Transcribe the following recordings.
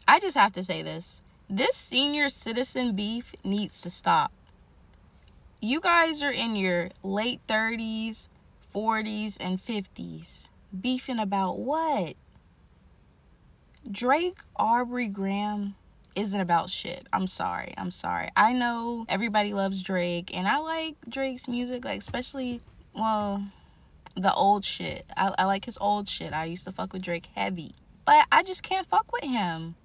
I just have to say this. This senior citizen beef needs to stop. You guys are in your late 30s, 40s, and 50s. Beefing about what? Drake, Aubrey Graham isn't about shit. I'm sorry. I know everybody loves Drake, and I like Drake's music, like, especially, well, the old shit. I like his old shit. I used to fuck with Drake heavy. But I just can't fuck with him.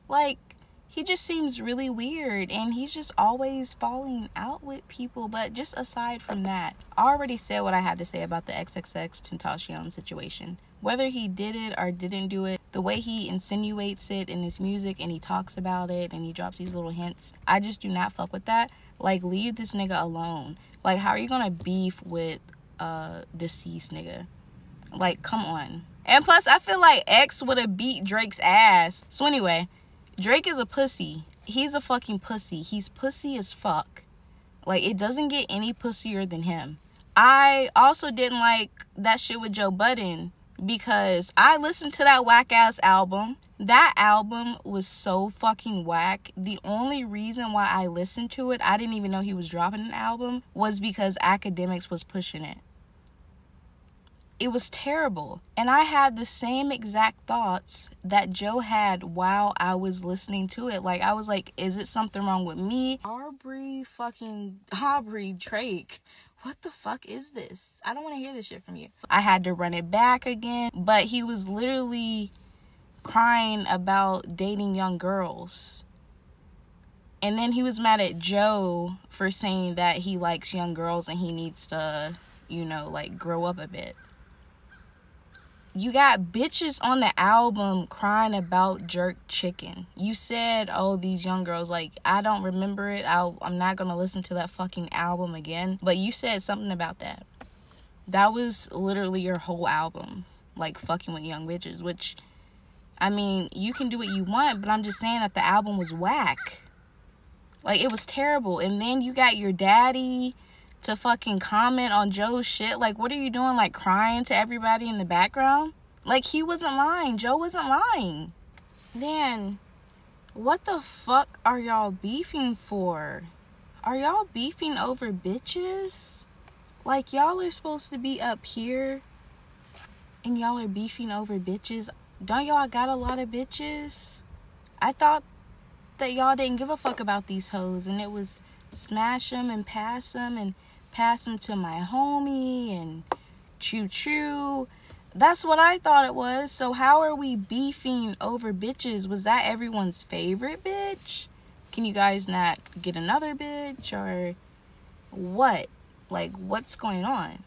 Like, he just seems really weird, and he's just always falling out with people. But just aside from that, I already said what I had to say about the XXXTentacion situation. Whether he did it or didn't do it, the way he insinuates it in his music and he talks about it and he drops these little hints, I just do not fuck with that. Like, leave this nigga alone. Like, how are you gonna beef with deceased nigga? Like, come on. And plus, I feel like X would have beat Drake's ass. So anyway, Drake is a pussy. He's a fucking pussy. He's pussy as fuck. Like, it doesn't get any pussier than him. I also didn't like that shit with Joe Budden, because I listened to that whack ass album. That album was so fucking whack. The only reason why I listened to it, I didn't even know he was dropping an album, was because Academics was pushing it. It was terrible. And I had the same exact thoughts that Joe had while I was listening to it. Like, I was like, is it something wrong with me? Aubrey Drake. What the fuck is this? I don't want to hear this shit from you. I had to run it back again. But he was literally crying about dating young girls. And then he was mad at Joe for saying that he likes young girls and he needs to, you know, like, grow up a bit. You got bitches on the album crying about jerk chicken. You said, oh, these young girls, like, I don't remember it. I'm not going to listen to that fucking album again. But you said something about that. That was literally your whole album. Like, fucking with young bitches. Which, I mean, you can do what you want, but I'm just saying that the album was whack. Like, it was terrible. And then you got your daddy to fucking comment on Joe's shit. Like, what are you doing? Like, crying to everybody in the background? Like, he wasn't lying. Joe wasn't lying. Then, what the fuck are y'all beefing for? Are y'all beefing over bitches? Like, y'all are supposed to be up here and y'all are beefing over bitches. Don't y'all got a lot of bitches? I thought that y'all didn't give a fuck about these hoes, and it was smash them and pass them to my homie and choo-choo. That's what I thought it was. So how are we beefing over bitches? Was that everyone's favorite bitch? Can you guys not get another bitch? Or what? Like, what's going on?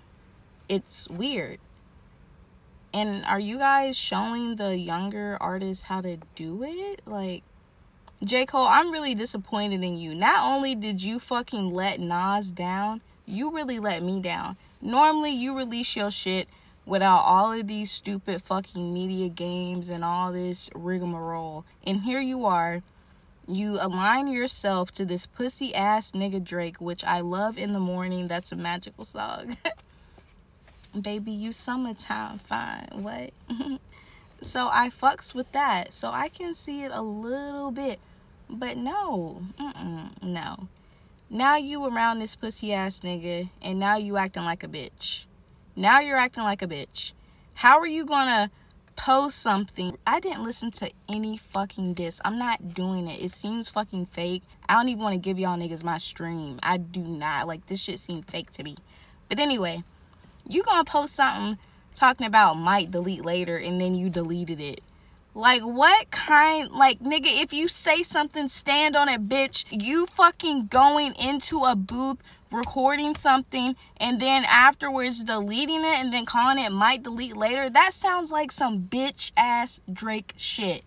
It's weird. And are you guys showing the younger artists how to do it? Like, J. Cole, I'm really disappointed in you. Not only did you fucking let Nas down, you really let me down. Normally, you release your shit without all of these stupid fucking media games and all this rigmarole. And here you are. You align yourself to this pussy ass nigga Drake, which I love in the morning. That's a magical song. Baby, you summertime fine. What? So I fucks with that. So I can see it a little bit. But no. No. Now you around this pussy ass nigga, and now you acting like a bitch. Now you're acting like a bitch. How are you gonna post something? I didn't listen to any fucking diss. I'm not doing it. It seems fucking fake. I don't even want to give y'all niggas my stream. I do not. Like, this shit seemed fake to me. But anyway, you gonna post something talking about might delete later, and then you deleted it. Like, what kind, like, nigga, if you say something, stand on it, bitch. You fucking going into a booth, recording something, and then afterwards deleting it, and then calling it might delete later. That sounds like some bitch-ass Drake shit.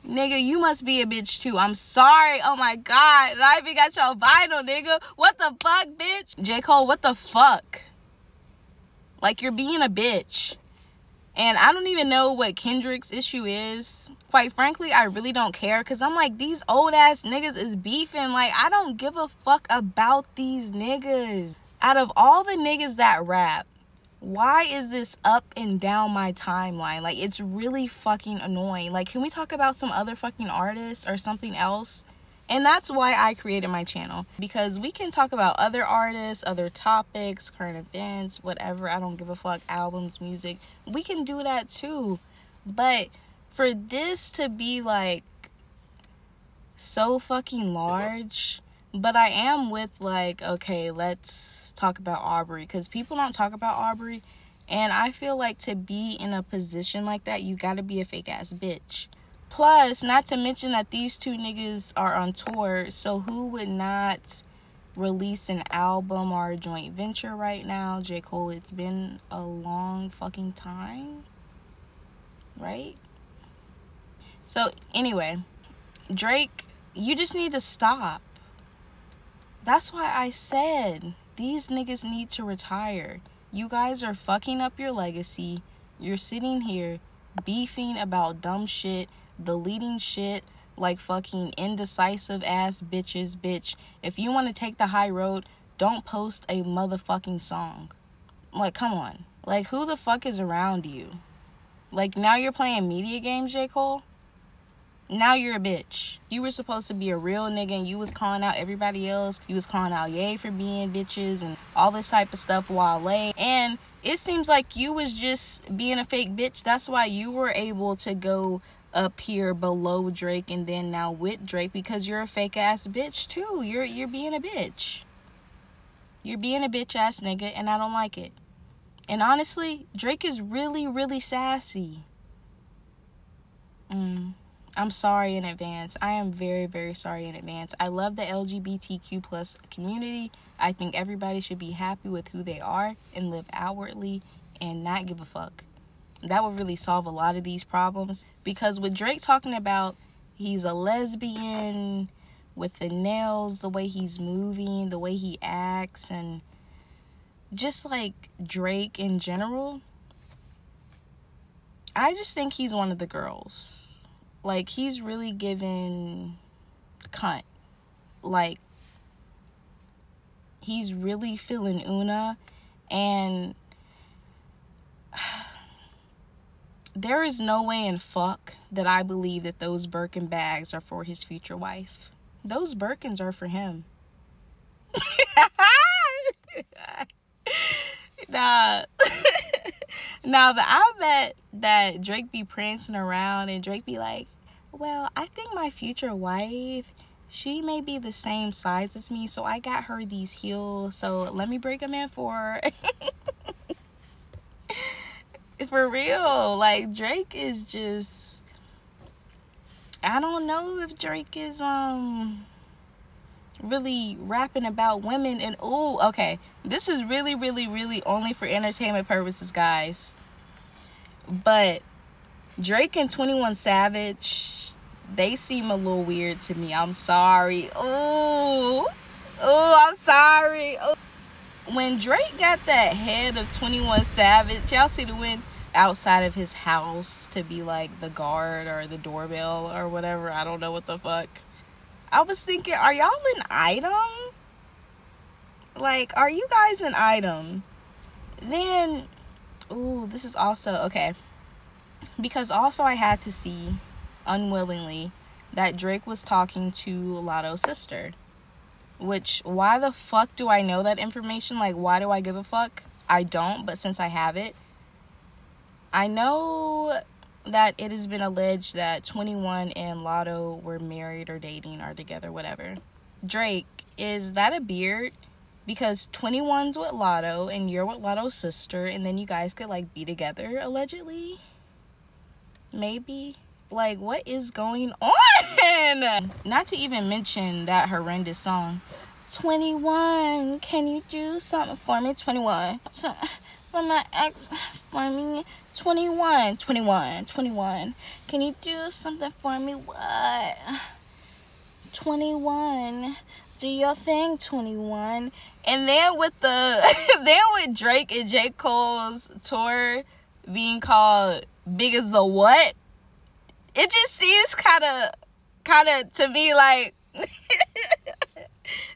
Nigga, you must be a bitch, too. I'm sorry. Oh, my God. And I even got your vinyl, nigga. What the fuck, bitch? J. Cole, what the fuck? Like, you're being a bitch. And I don't even know what Kendrick's issue is. Quite frankly, I really don't care. Because I'm like, these old-ass niggas is beefing. Like, I don't give a fuck about these niggas. Out of all the niggas that rap, Why is this up and down my timeline? Like, it's really fucking annoying. Like, can we talk about some other fucking artists or something else? And that's why I created my channel, because we can talk about other artists, other topics, current events, whatever. I don't give a fuck. Albums, music, we can do that too. But for this to be like so fucking large. But I am with, like, okay, let's talk about Aubrey, because people don't talk about Aubrey, and I feel like to be in a position like that, you gotta be a fake ass bitch. Plus, not to mention that these two niggas are on tour, so who would not release an album or a joint venture right now? J. Cole, it's been a long fucking time, right? So, anyway, Drake, you just need to stop. That's why I said these niggas need to retire. You guys are fucking up your legacy. You're sitting here beefing about dumb shit, deleting shit like fucking indecisive ass bitches. Bitch, if you want to take the high road, don't post a motherfucking song. Like, come on. Like, who the fuck is around you? Like, now you're playing media games, J. Cole? Now you're a bitch. You were supposed to be a real nigga, and you was calling out everybody else. You was calling out Ye for being bitches and all this type of stuff, Wale. And it seems like you was just being a fake bitch. That's why you were able to go up here below Drake and then now with Drake, because you're a fake ass bitch too. You're being a bitch. You're being a bitch ass nigga, and I don't like it. And honestly, Drake is really, really sassy. I'm sorry in advance. I am very, very sorry in advance. I love the LGBTQ plus community. I think everybody should be happy with who they are and live outwardly and not give a fuck. That would really solve a lot of these problems. Because with Drake talking about he's a lesbian, with the nails, the way he's moving, the way he acts, and just like Drake in general, I just think he's one of the girls. Like, he's really giving cunt. Like, he's really feeling Una. And there is no way in fuck that I believe that those Birkin bags are for his future wife. Those Birkins are for him. Nah. Nah, but I bet that Drake be prancing around and Drake be like, well, I think my future wife, she may be the same size as me, so I got her these heels, so let me break them in for her. For real. Like, Drake is just, I don't know if Drake is really rapping about women. And ooh, okay, this is really, really, really only for entertainment purposes, guys. But Drake and 21 Savage, they seem a little weird to me. I'm sorry. Ooh, I'm sorry. Ooh. When Drake got that head of 21 Savage, y'all see the win outside of his house to be like the guard or the doorbell or whatever. I don't know what the fuck. I was thinking, are y'all an item? Like, are you guys an item? Then, ooh, this is also, okay. Because also I had to see, unwillingly, that Drake was talking to Lotto's sister. Which, why the fuck do I know that information? Like, why do I give a fuck? I don't, but since I have it, I know that it has been alleged that 21 and Lotto were married or dating or together, whatever. Drake, is that a beard? Because 21's with Lotto and you're with Lotto's sister, and then you guys could like be together, allegedly? Maybe? Like, what is going on? Not to even mention that horrendous song, 21, can you do something for me? 21, for my ex, for me. 21, can you do something for me? What? 21, do your thing, 21. And then with with Drake and J. Cole's tour being called Big as the What, it just seems kind of to me like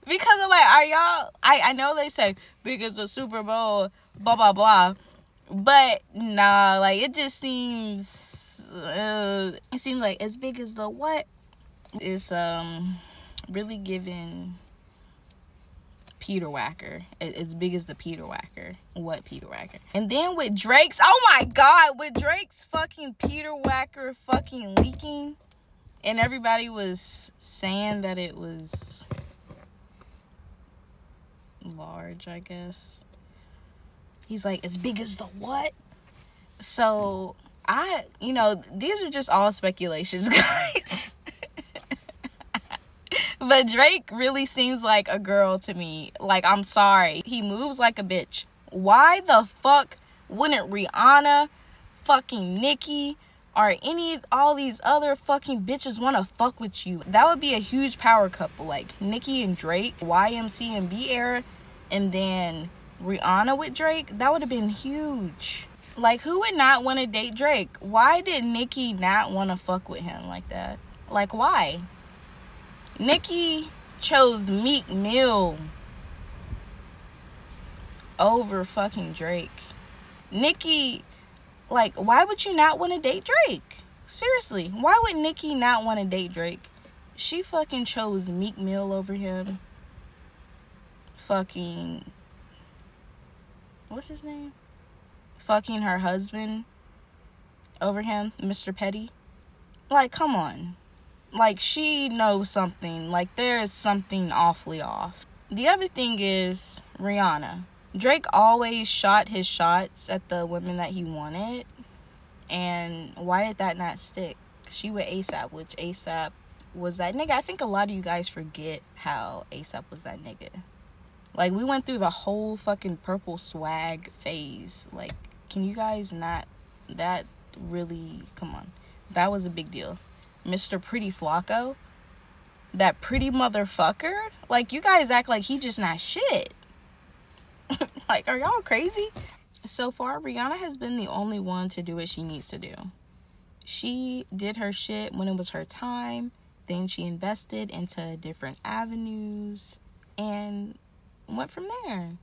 because of like, are y'all, I know they say big as the Super Bowl, blah blah blah, But nah, like it just seems it seems like as big as the what is really giving Peter Whacker. As big as the Peter Whacker. What Peter Whacker? And then with Drake's, oh my god, with Drake's fucking Peter Whacker fucking leaking, and everybody was saying that it was large, I guess. He's like, as big as the what? So these are just all speculations, guys. But Drake really seems like a girl to me. Like, I'm sorry. He moves like a bitch. Why the fuck wouldn't Rihanna, fucking Nicki, or all these other fucking bitches want to fuck with you? That would be a huge power couple. Like, Nicki and Drake, YMC and B era, and then Rihanna with Drake. That would have been huge. Like, who would not want to date Drake? Why did Nicki not want to fuck with him like that? Like, why? Nicki chose Meek Mill over fucking Drake. Nicki, like, why would you not want to date Drake? Seriously, why would Nicki not want to date Drake? She fucking chose Meek Mill over him. Fucking, what's his name? Fucking her husband over him, Mr. Petty. Like, come on. Like, she knows something. Like, there is something awfully off. The other thing is Rihanna. Drake always shot his shots at the women that he wanted. And why did that not stick? She with ASAP, which ASAP was that nigga. I think a lot of you guys forget how ASAP was that nigga. Like, we went through the whole fucking purple swag phase. Like, can you guys not... That really... Come on. That was a big deal. Mr. Pretty Flocko, that pretty motherfucker, like, you guys act like he just not shit. Like, are y'all crazy? So far, Rihanna has been the only one to do what she needs to do. She did her shit when it was her time, then she invested into different avenues and went from there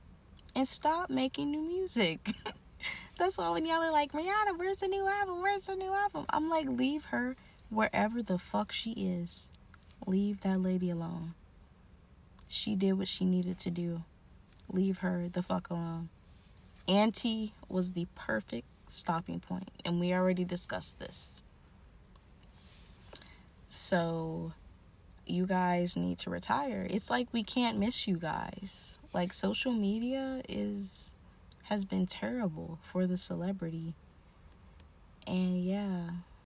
and stopped making new music. That's why when y'all are like, Rihanna, where's the new album? Where's the new album? I'm like, leave her wherever the fuck she is. Leave that lady alone. She did what she needed to do. Leave her the fuck alone. Auntie was the perfect stopping point, and we already discussed this. So you guys need to retire. It's like we can't miss you guys. Like, social media has been terrible for the celebrity. And yeah,